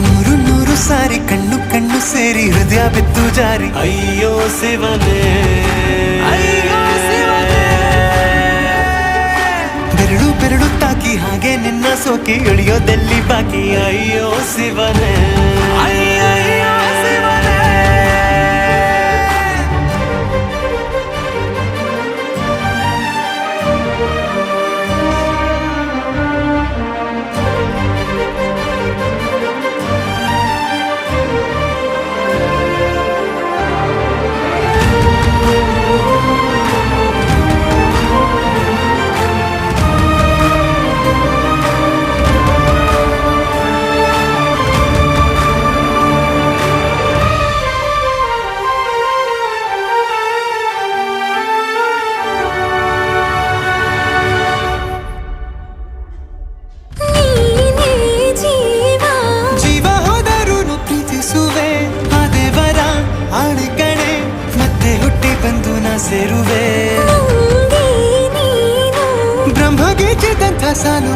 ನೂರು ನೂರು ಸಾರಿ ಕಣ್ಣು ಕಣ್ಣು ಸೇರಿ ಹೃದಯ ಬಿದ್ದು ಜಾರಿ ಅಯ್ಯೋ ಶಿವನೇ, ಬೆರಳು ಬೆರಳು ತಾಕಿ ಹಾಗೆ ನಿನ್ನ ಸೋಕಿ ಇಳಿಯೋದೆಲ್ಲಿ ಬಾಕಿ ಅಯ್ಯೋ ಶಿವನೇ, ಸೇರುವೆ ಬ್ರಹ್ಮಗೆ ಚಿದಂಥ ಸಾಲು